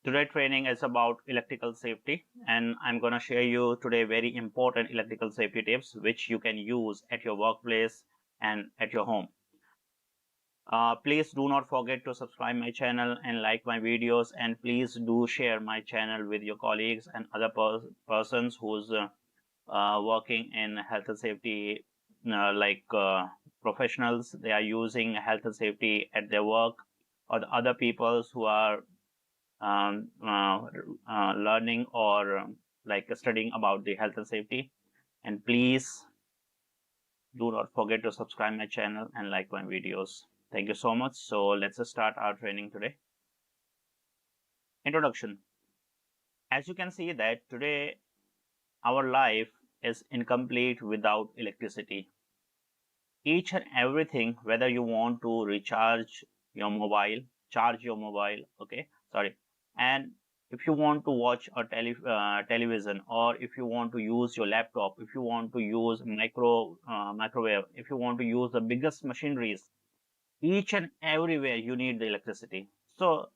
Today training is about electrical safety, and I'm going to share you today very important electrical safety tips which you can use at your workplace and at your home. Please do not forget to subscribe my channel and like my videos, and please do share my channel with your colleagues and other persons who's working in health and safety, professionals. They are using health and safety at their work, or the other peoples who are learning or studying about the health and safety. And please do not forget to subscribe my channel and like my videos. Thank you so much. So let's start our training today. Introduction. As you can see that today our life is incomplete without electricity. Each and everything, whether you want to recharge your mobile, charge your mobile, and if you want to watch a television, or if you want to use your laptop, if you want to use microwave, if you want to use the biggest machineries, each and everywhere you need the electricity. So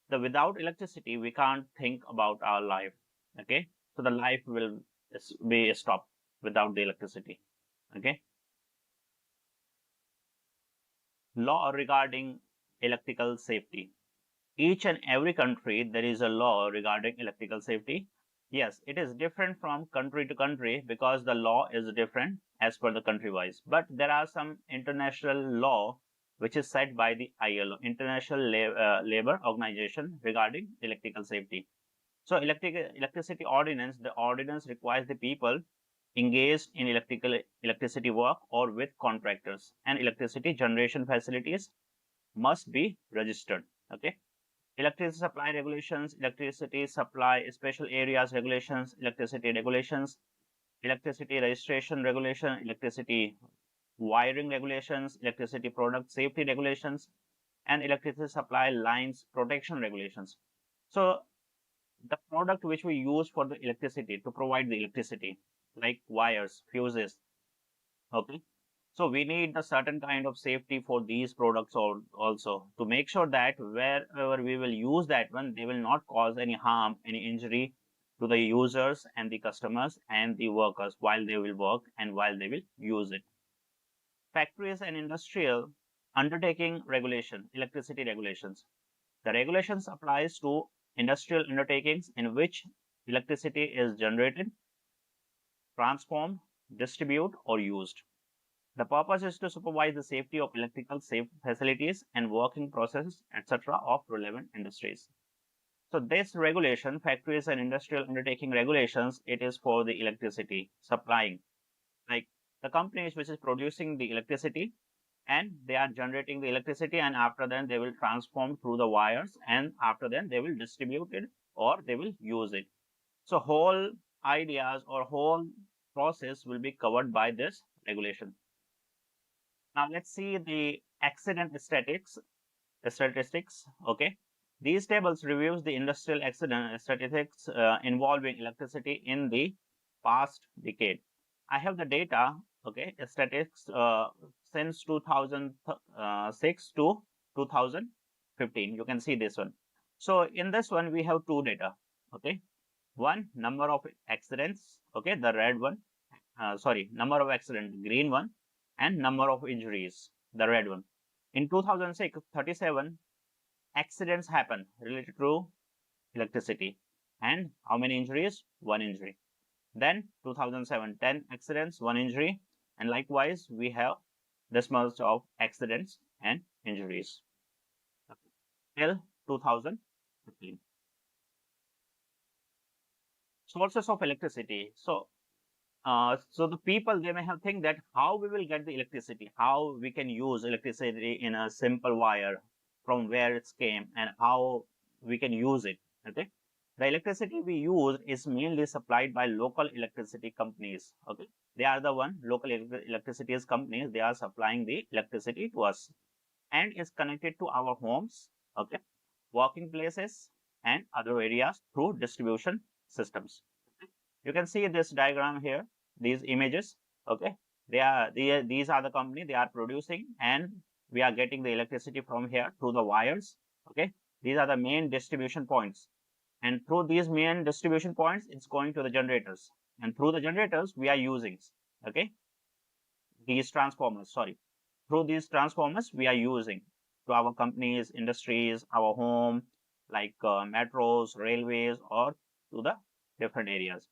without electricity we can't think about our life. Okay, so the life will be stopped without the electricity. Okay. Law regarding electrical safety. Each and every country there is a law regarding electrical safety. Yes, it is different from country to country because the law is different as per the country wise, but there are some international law which is set by the ILO, International Labor Organization, regarding electrical safety. So electricity ordinance, the ordinance requires the people engaged in electricity work or with contractors, and electricity generation facilities must be registered. Okay. Electricity supply regulations, electricity supply special areas regulations, electricity regulations, electricity registration regulation, electricity wiring regulations, electricity product safety regulations, and electricity supply lines protection regulations. So the product which we use for the electricity, to provide the electricity, like wires, fuses, okay, so we need a certain kind of safety for these products also, to make sure that wherever we will use that one, they will not cause any harm, any injury to the users and the customers and the workers while they will work and while they will use it. Factories and industrial undertaking regulation, electricity regulations. The regulations applies to industrial undertakings in which electricity is generated, transformed, distributed, or used. The purpose is to supervise the safety of electrical safe facilities and working processes, etc., of relevant industries. So this regulation, factories and industrial undertaking regulations, it is for the electricity supplying, like the companies which is producing the electricity, and they are generating the electricity, and after then they will transform through the wires, and after then they will distribute it or they will use it. So whole ideas or whole process will be covered by this regulation. Now let's see the accident statistics. Okay, these tables reviews the industrial accident statistics involving electricity in the past decade. I have the data, okay, statistics since 2006 to 2015. You can see this one. So in this one we have two data. Okay, one, number of accidents, okay, the red one, number of accidents, green one, and number of injuries, the red one. In 2006, 37 accidents happened related to electricity, and how many injuries? One injury. Then 2007, 10 accidents, one injury, and likewise we have this much of accidents and injuries till 2015. Sources of electricity. So the people, they may have think that how we will get the electricity, how we can use electricity in a simple wire, from where it came and how we can use it. Okay, the electricity we use is mainly supplied by local electricity companies. Okay, they are the one, local electricity companies, they are supplying the electricity to us, and is connected to our homes, okay, working places, and other areas through distribution systems. You can see this diagram here, these images. Okay, these are the company, they are producing, and we are getting the electricity from here through the wires. Okay, These are the main distribution points. And through these main distribution points, it's going to the generators. And through the generators, we are using, okay, these transformers, sorry. Through these transformers, we are using to our companies, industries, our home, like metros, railways, or to the different areas.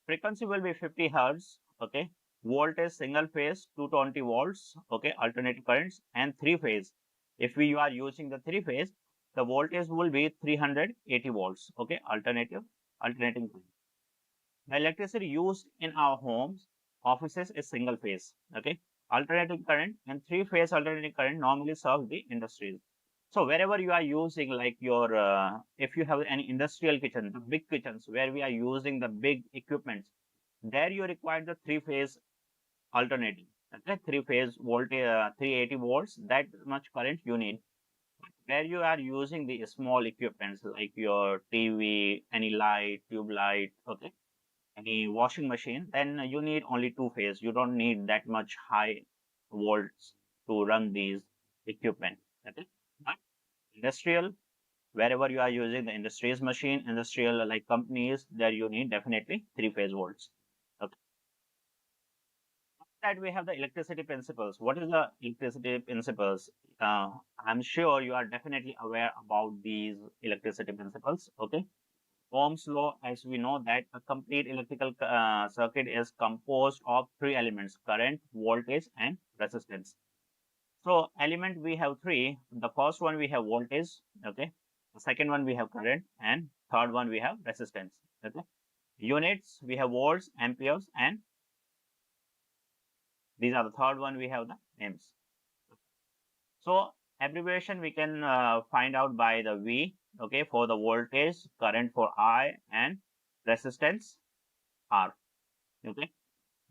Frequency will be 50 hertz, okay. Voltage single phase 220 volts, okay, alternating currents, and three phase. If we are using the three phase, the voltage will be 380 volts, okay, alternating current. The electricity used in our homes, offices is single phase, okay. Alternating current and three phase alternating current normally serve the industries. So wherever you are using, like your, if you have any industrial kitchen, the big kitchens where we are using the big equipments, there you require the three phase alternating, okay, three phase voltage, 380 volts, that much current you need. Where you are using the small equipments like your TV, any light, tube light, okay, any washing machine, then you need only two phase. You don't need that much high volts to run these equipment, okay. But industrial, wherever you are using the industries machine, industrial like companies, there you need definitely three phase volts, okay. That we have the electricity principles. What is the electricity principles? I'm sure you are definitely aware about these electricity principles, okay. Ohm's law, as we know that a complete electrical circuit is composed of three elements: current, voltage, and resistance. So element we have three. The first one we have voltage, okay. The second one we have current, and third one we have resistance, okay. Units we have volts, amperes, and these are the third one we have the amps. So abbreviation we can find out by the V, okay, for the voltage, current for I, and resistance R, okay.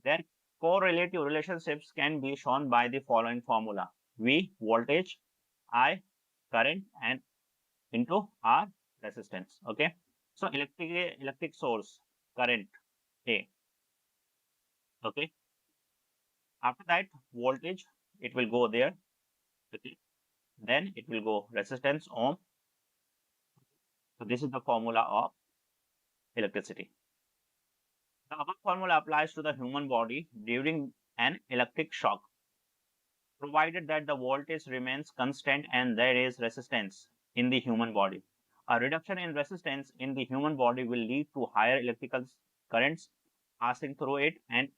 Their correlative relationships can be shown by the following formula: V voltage, I current, and into R resistance, okay. So electric source current A, okay. After that voltage, it will go there, okay. Then it will go resistance ohm. So this is the formula of electricity. The above formula applies to the human body during an electric shock, provided that the voltage remains constant and there is resistance in the human body. A reduction in resistance in the human body will lead to higher electrical currents passing through it, and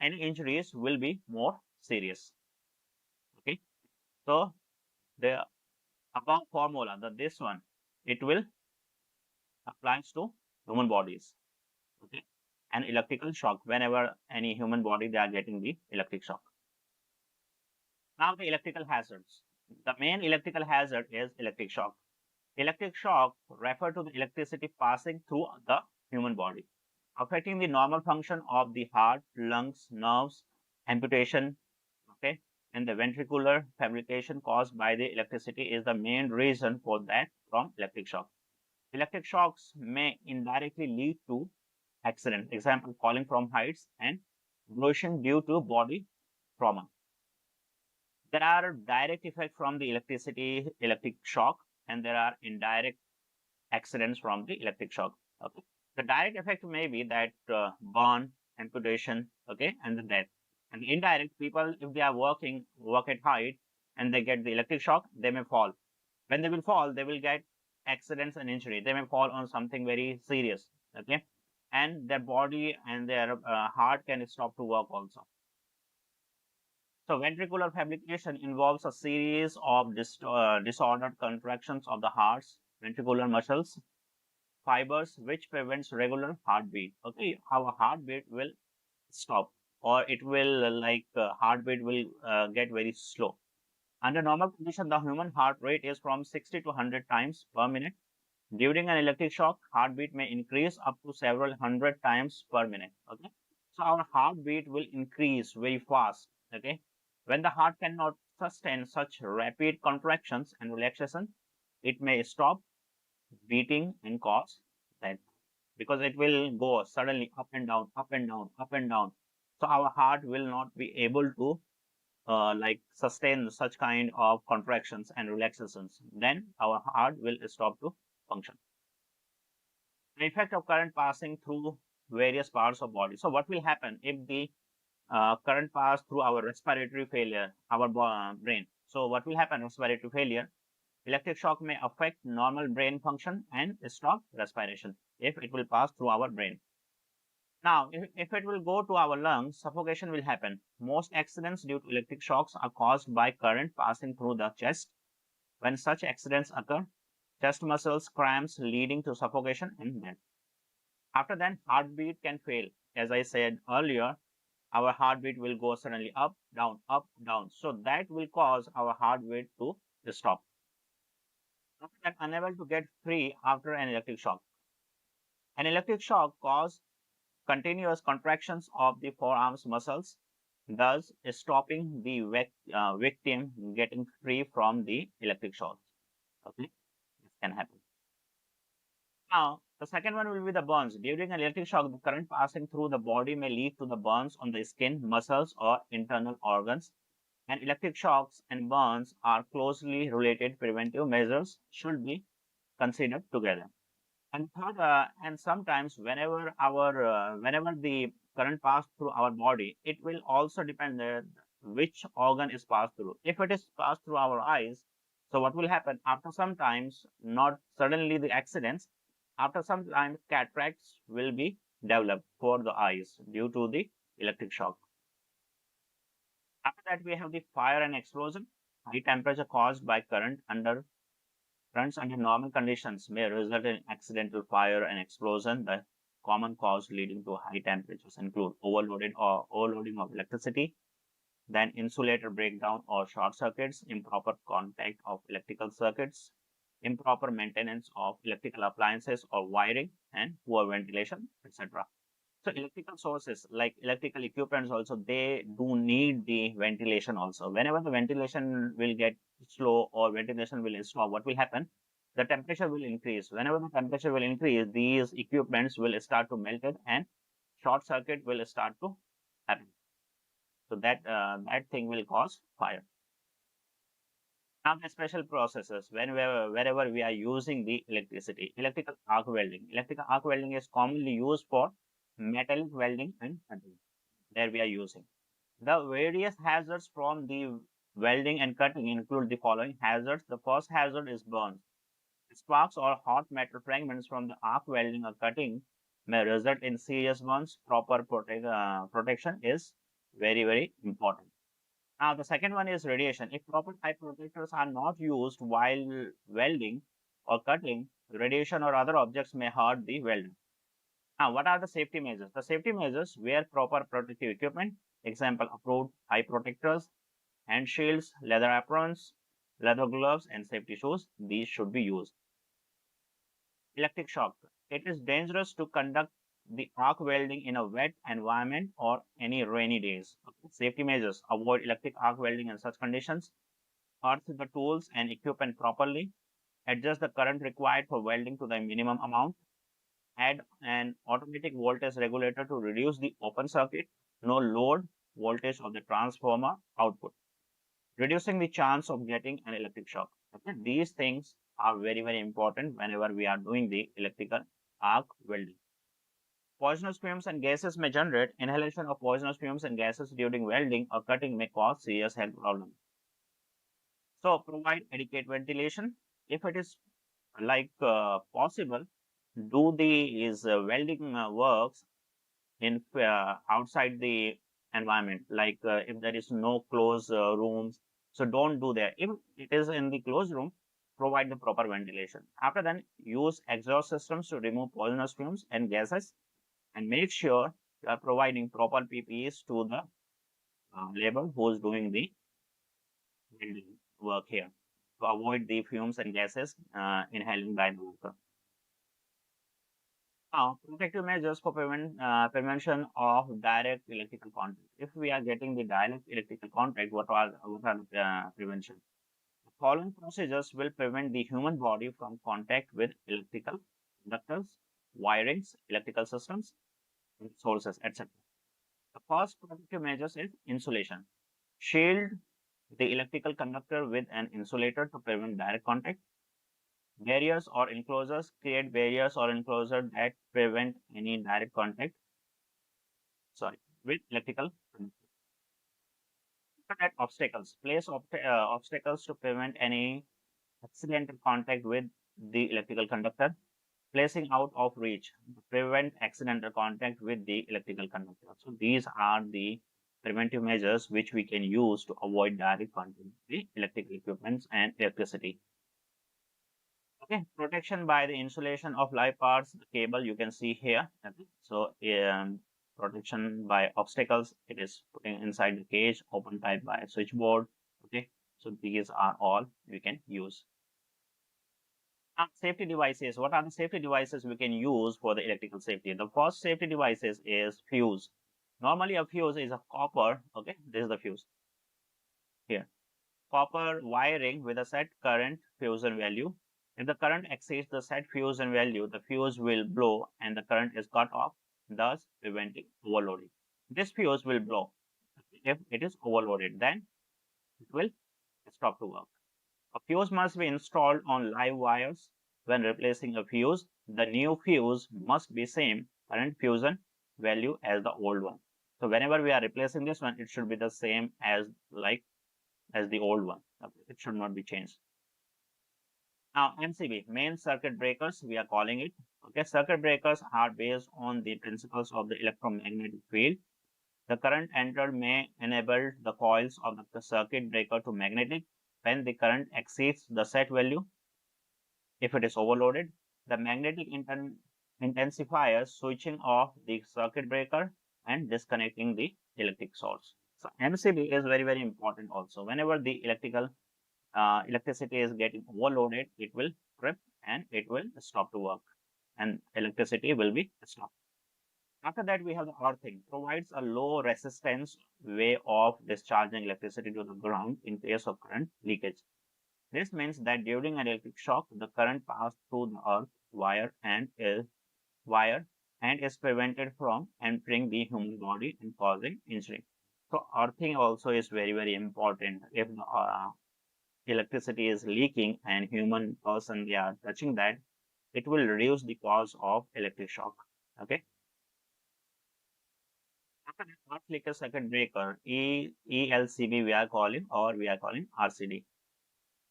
any injuries will be more serious. Okay, so the above formula, this one, it will applies to human bodies. Okay, and electrical shock, whenever any human body they are getting the electric shock. Now the electrical hazards. The main electrical hazard is electric shock. Electric shock refer to the electricity passing through the human body, affecting the normal function of the heart, lungs, nerves, amputation, okay, and the ventricular fibrillation caused by the electricity is the main reason for that from electric shock. Electric shocks may indirectly lead to accident, example falling from heights and erosion due to body trauma. There are direct effects from the electric shock, and there are indirect accidents from the electric shock. Okay, the direct effect may be that burn, amputation, okay, and the death. And the indirect, people, if they are work at height and they get the electric shock, they may fall. When they will fall, they will get accidents and injury. They may fall on something very serious, okay, and their body and their heart can stop to work also. So ventricular fibrillation involves a series of disordered contractions of the heart's ventricular muscles fibers, which prevents regular heartbeat. Okay, our heartbeat will stop, or it will heartbeat will get very slow. Under normal condition, the human heart rate is from 60 to 100 times per minute. During an electric shock, heartbeat may increase up to several hundred times per minute. Okay, so our heartbeat will increase very fast. Okay, when the heart cannot sustain such rapid contractions and relaxation, it may stop beating and cause death, because it will go suddenly up and down, up and down, up and down. So our heart will not be able to like sustain such kind of contractions and relaxations, then our heart will stop to function. The effect of current passing through various parts of body. So what will happen if the current pass through our respiratory failure, our brain? So what will happen? Respiratory failure. Electric shock may affect normal brain function and stop respiration if it will pass through our brain. Now, if it will go to our lungs, suffocation will happen. Most accidents due to electric shocks are caused by current passing through the chest. When such accidents occur, chest muscles cramps leading to suffocation and death. After that, heartbeat can fail. As I said earlier, our heartbeat will go suddenly up, down. So that will cause our heartbeat to stop. After that, unable to get free after an electric shock. An electric shock causes continuous contractions of the forearms muscles, thus stopping the victim getting free from the electric shock. Okay, this can happen. Now, the second one will be the burns. During an electric shock, the current passing through the body may lead to the burns on the skin, muscles, or internal organs. And electric shocks and burns are closely related. Preventive measures should be considered together. And third, and sometimes whenever the current pass through our body, it will also depend which organ is passed through. If it is passed through our eyes, so what will happen after some times, not suddenly the accidents, after some time cataracts will be developed for the eyes due to the electric shock. After that, we have the fire and explosion. High temperature caused by currents under normal conditions may result in accidental fire and explosion. The common cause leading to high temperatures include overloading of electricity, then insulator breakdown or short circuits, improper contact of electrical circuits, improper maintenance of electrical appliances or wiring, and poor ventilation, etc. So electrical sources like electrical equipments also, they do need the ventilation also. Whenever the ventilation will get slow or ventilation will stop, what will happen? The temperature will increase. Whenever the temperature will increase, these equipments will start to melt it and short circuit will start to happen. So that thing will cause fire. Now the special processes wherever we are using the electricity. Electrical arc welding. Electrical arc welding is commonly used for metallic welding and cutting. There we are using. The various hazards from the welding and cutting include the following hazards. The first hazard is burns. Sparks or hot metal fragments from the arc welding or cutting may result in serious burns. Proper protection is very important. Now, the second one is radiation. If proper eye protectors are not used while welding or cutting, radiation or other objects may hurt the welder. Now, what are the safety measures? The safety measures: wear proper protective equipment, example, approved eye protectors, hand shields, leather aprons, leather gloves, and safety shoes. These should be used. Electric shock. It is dangerous to conduct the arc welding in a wet environment or any rainy days. Okay. Safety measures: avoid electric arc welding in such conditions, earth the tools and equipment properly, adjust the current required for welding to the minimum amount, add an automatic voltage regulator to reduce the open circuit, no load voltage of the transformer output, reducing the chance of getting an electric shock. Okay. These things are very important whenever we are doing the electrical arc welding. Poisonous fumes and gases may generate. Inhalation of poisonous fumes and gases during welding or cutting may cause serious health problems. So provide adequate ventilation. If it is possible, do these welding works in outside the environment, like if there is no closed rooms, so don't do that. If it is in the closed room, provide the proper ventilation. After then, use exhaust systems to remove poisonous fumes and gases, and make sure you are providing proper PPEs to the labor who is doing the welding work here to avoid the fumes and gases inhaling by the worker. Now, protective measures for prevention of direct electrical contact. If we are getting the direct electrical contact, what are the prevention? The following procedures will prevent the human body from contact with electrical conductors, wirings, electrical systems, sources, etc. The first protective measures is insulation. Shield the electrical conductor with an insulator to prevent direct contact. Barriers or enclosures, create barriers or enclosures that prevent any direct contact, sorry, with electrical conductor. After that, obstacles. Place obstacles to prevent any accidental contact with the electrical conductor. Placing out of reach to prevent accidental contact with the electrical conductor. So these are the preventive measures which we can use to avoid direct contact with the electrical equipments and electricity. Okay, protection by the insulation of live parts, the cable you can see here. Okay. So protection by obstacles, it is putting inside the cage, open pipe by switchboard. Okay, so these are all we can use. Safety devices. What are the safety devices we can use for the electrical safety? The first safety devices is fuse. Normally a fuse is a copper. Okay, this is the fuse here. Copper wiring with a set current fusion value. If the current exceeds the set fusion value, the fuse will blow and the current is cut off, thus preventing overloading. This fuse will blow. If it is overloaded, then it will stop to work. A fuse must be installed on live wires. When replacing a fuse, the new fuse must be same current fusion value as the old one. So whenever we are replacing this one, it should be the same as the old one. Okay, it should not be changed. Now MCB, main circuit breakers, we are calling it. Okay, circuit breakers are based on the principles of the electromagnetic field. The current entered may enable the coils of the circuit breaker to magnetic when the current exceeds the set value. If it is overloaded, the magnetic intensifiers switching off the circuit breaker and disconnecting the electric source. So MCB is very, very important also. Whenever the electricity is getting overloaded, it will trip and it will stop to work and electricity will be stopped. After that, we have the earthing. Provides a low resistance way of discharging electricity to the ground in case of current leakage. This means that during an electric shock, the current passes through the earth wire and is prevented from entering the human body and causing injury. So earthing also is very, very important. If the electricity is leaking and human person they are touching that, it will reduce the cause of electric shock. Okay. After that, earth leakage circuit breaker, ELCB we are calling, or we are calling RCD.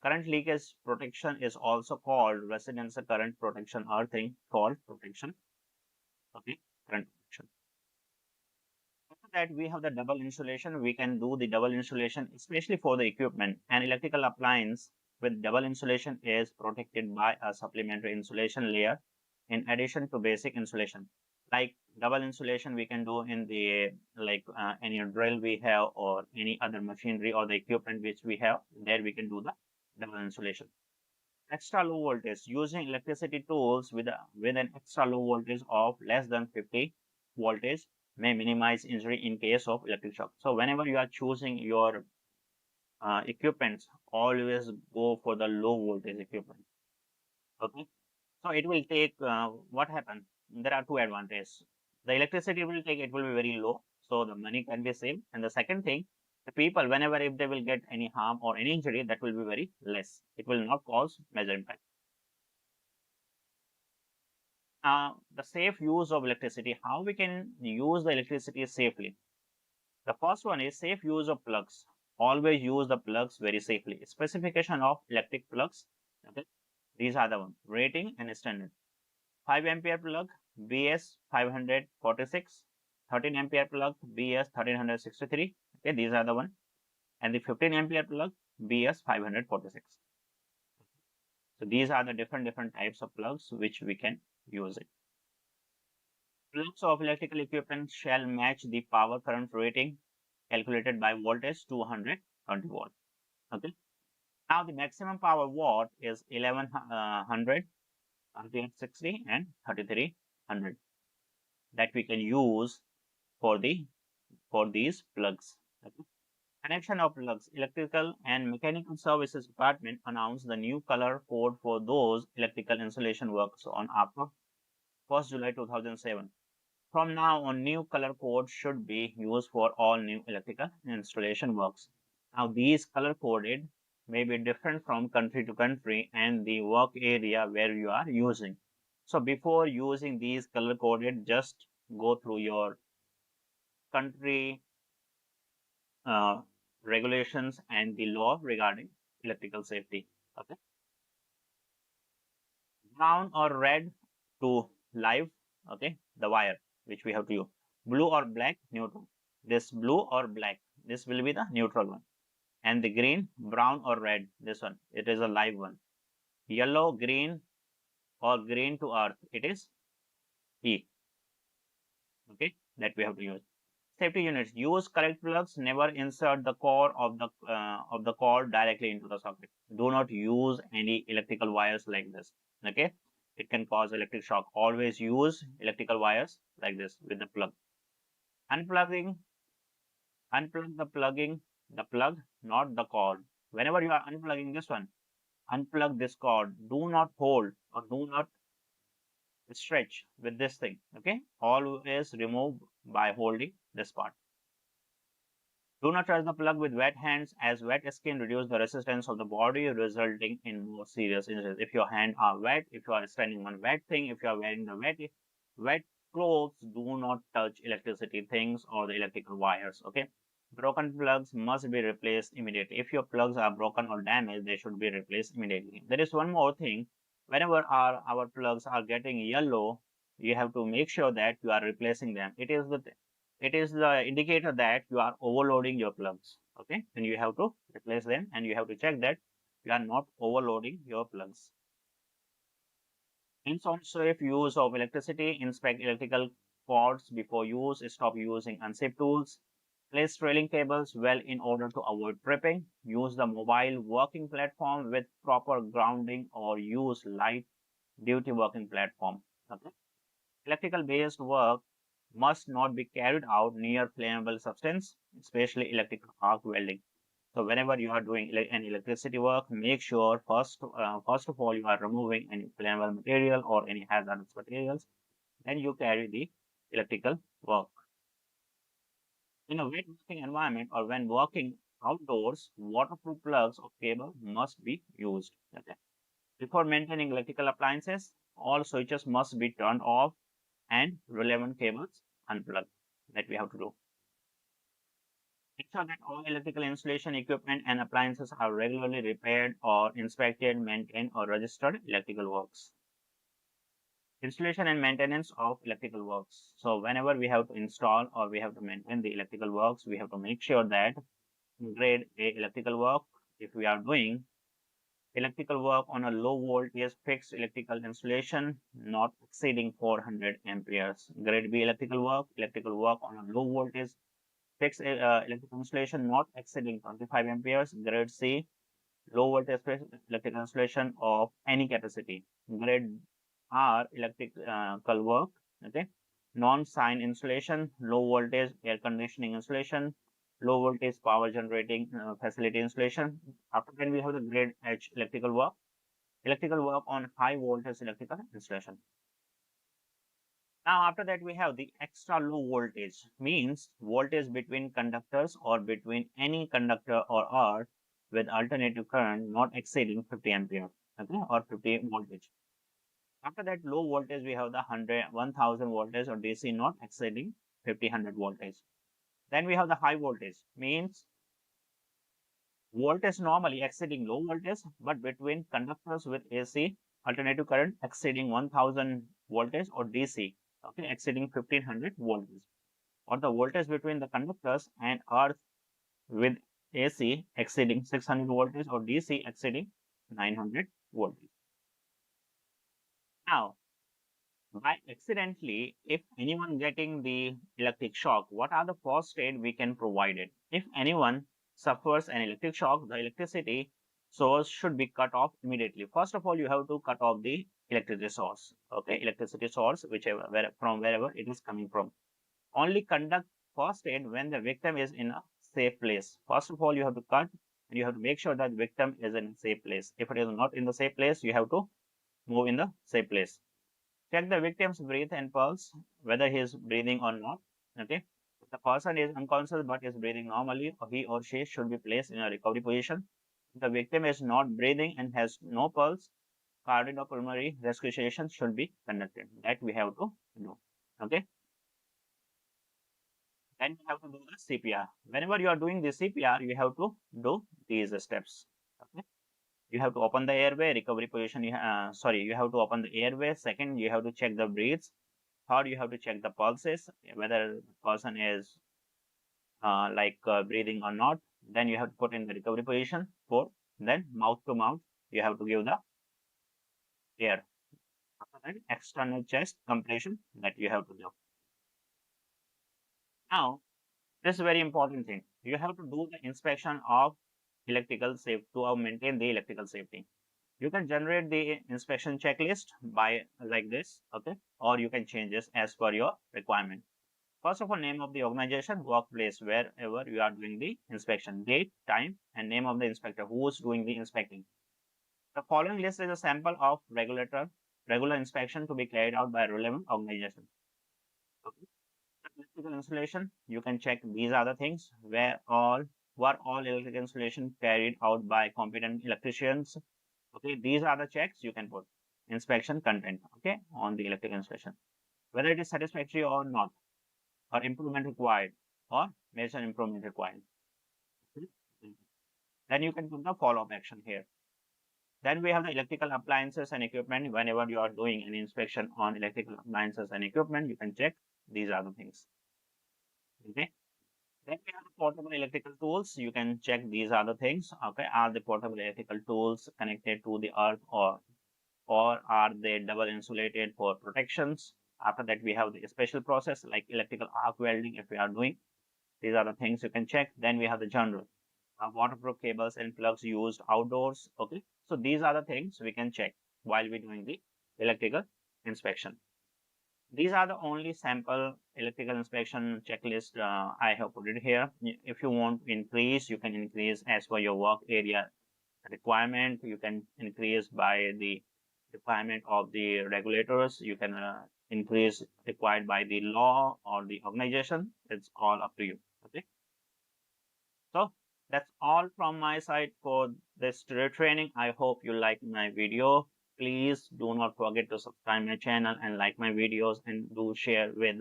Current leakage protection is also called residential current protection earthing fault protection. Okay, current protection. After that, we have the double insulation. We can do the double insulation, especially for the equipment. An electrical appliance with double insulation is protected by a supplementary insulation layer in addition to basic insulation. Like double insulation, we can do in the any drill we have or any other machinery or the equipment which we have. There we can do the double insulation. Extra low voltage, using electricity tools with an extra low voltage of less than 50 voltage may minimize injury in case of electric shock. So whenever you are choosing your equipments, always go for the low voltage equipment. Okay, so it will take what happened. There are two advantages. The electricity will take, it will be very low, so the money can be saved. And the second thing, the people, whenever if they will get any harm or any injury, that will be very less. It will not cause major impact. The safe use of electricity, how we can use the electricity safely. The first one is safe use of plugs. Always use the plugs very safely. Specification of electric plugs. Okay. These are the one. Rating and standard. 5 ampere plug BS 546. 13 ampere plug BS 1363. Okay, these are the one. And the 15 ampere plug BS 546. So these are the different types of plugs which we can use it. Plugs of electrical equipment shall match the power current rating calculated by voltage 220 volt. Okay. Now the maximum power watt is 1100, 3860 and 3300 that we can use for these plugs. Okay. Connection of plugs. Electrical and Mechanical Services Department announced the new color code for those electrical installation works on after 1st July 2007. From now on, new color code should be used for all new electrical installation works. Now, these color coded may be different from country to country and the work area where you are using. So before using these color coded, just go through your country uh, regulations and the law regarding electrical safety. Okay, brown or red to live. Okay, the wire which we have to use. Blue or black, neutral. This blue or black, this will be the neutral one. And the green, brown or red, this one, it is a live one. Yellow, green or green to earth, it is E. Okay, that we have to use. Safety units, use correct plugs, never insert the core of the cord directly into the socket. Do not use any electrical wires like this. Okay, it can cause electric shock. Always use electrical wires like this with the plug. Unplugging, unplug the plug, not the cord. Whenever you are unplugging this one, unplug this cord. Do not hold or do not stretch with this thing. Okay, always remove by holding this part. Do not touch the plug with wet hands, as wet skin reduces the resistance of the body, resulting in more serious injuries. If your hands are wet, if you are standing on wet thing, if you are wearing the wet clothes, do not touch electricity things or the electrical wires. Okay, broken plugs must be replaced immediately. If your plugs are broken or damaged, they should be replaced immediately. There is one more thing. Whenever our plugs are getting yellow, you have to make sure that you are replacing them. It is the indicator that you are overloading your plugs. Okay, and you have to replace them, and you have to check that you are not overloading your plugs. Hence, on safe use of electricity, inspect electrical cords before use, stop using unsafe tools, place trailing cables well in order to avoid tripping, use the mobile working platform with proper grounding, or use light duty working platform. Okay. Electrical based work must not be carried out near flammable substance, especially electrical arc welding. So whenever you are doing any electricity work, make sure first of all you are removing any flammable material or any hazardous materials. Then you carry the electrical work. In a wet working environment or when working outdoors, waterproof plugs or cable must be used. Okay. Before maintaining electrical appliances, all switches must be turned off and relevant cables unplugged. That we have to do. Ensure that all electrical installation equipment and appliances are regularly repaired or inspected, maintained, or registered electrical works. Installation and maintenance of electrical works. So whenever we have to install or we have to maintain the electrical works, we have to make sure that grade A electrical work, if we are doing electrical work on a low voltage fixed electrical installation not exceeding 400 amperes. Grade B electrical work on a low voltage fixed electrical installation not exceeding 25 amperes. Grade C, low voltage electrical installation of any capacity. Grade R, electrical work, okay, non-sign installation, low voltage air conditioning installation, low voltage power generating facility installation. After that, we have the grade H, electrical work on high voltage electrical installation. Now, after that, we have the extra low voltage, means voltage between conductors or between any conductor or earth with alternative current not exceeding 50 ampere, okay, or 50 voltage. After that, low voltage, we have the 1000 voltage or DC not exceeding 50 voltage. Then we have the high voltage, means voltage normally exceeding low voltage, but between conductors with AC alternative current exceeding 1000 voltage or DC, okay, exceeding 1500 voltage, or the voltage between the conductors and earth with AC exceeding 600 voltage or DC exceeding 900 voltage. Now, by accidentally, if anyone getting the electric shock, what are the first aid we can provide it? If anyone suffers an electric shock, the electricity source should be cut off immediately. First of all, you have to cut off the electricity source. Okay, electricity source, from wherever it is coming from. Only conduct first aid when the victim is in a safe place. First of all, you have to cut and you have to make sure that victim is in a safe place. If it is not in the safe place, you have to move in the safe place. Check the victim's breath and pulse, whether he is breathing or not. Okay. If the person is unconscious but is breathing normally, he or she should be placed in a recovery position. If the victim is not breathing and has no pulse, cardiopulmonary resuscitation should be conducted. That we have to do. Okay. Then you have to do the CPR. Whenever you are doing the CPR, you have to do these steps. Okay. You have to open the airway, recovery position. You have to open the airway. Second, you have to check the breaths. Third, you have to check the pulses, whether the person is breathing or not. Then you have to put in the recovery position. Fourth, then mouth to mouth, you have to give the air. After that, external chest compilation that you have to do. Now, this is a very important thing. You have to do the inspection of electrical safety to maintain the electrical safety. You can generate the inspection checklist by like this, okay, or you can change this as per your requirement. First of all, name of the organization, workplace, wherever you are doing the inspection, date, time, and name of the inspector, who is doing the inspecting. The following list is a sample of regular inspection to be carried out by a relevant organization. Okay. Electrical installation, you can check these are the things were all electrical installation carried out by competent electricians. Okay, these are the checks you can put. Inspection content, okay, on the electrical installation, whether it is satisfactory or not, or improvement required, or major improvement required. Okay. Then you can put the follow-up action here. Then we have the electrical appliances and equipment. Whenever you are doing an inspection on electrical appliances and equipment, you can check these are the things. Okay. Then we have the portable electrical tools. You can check these are the things. Okay, are the portable electrical tools connected to the earth, or are they double insulated for protections? After that, we have the special process like electrical arc welding. If we are doing, these are the things you can check. Then we have the general waterproof cables and plugs used outdoors. Okay, so these are the things we can check while we're doing the electrical inspection. These are the only sample electrical inspection checklist I have put it here. If you want to increase, you can increase as per your work area requirement. You can increase by the requirement of the regulators. You can increase required by the law or the organization. It's all up to you. Okay. So that's all from my side for this training. I hope you like my video. Please do not forget to subscribe my channel and like my videos, and do share with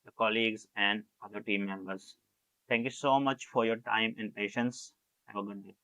the colleagues and other team members. Thank you so much for your time and patience. Have a good day.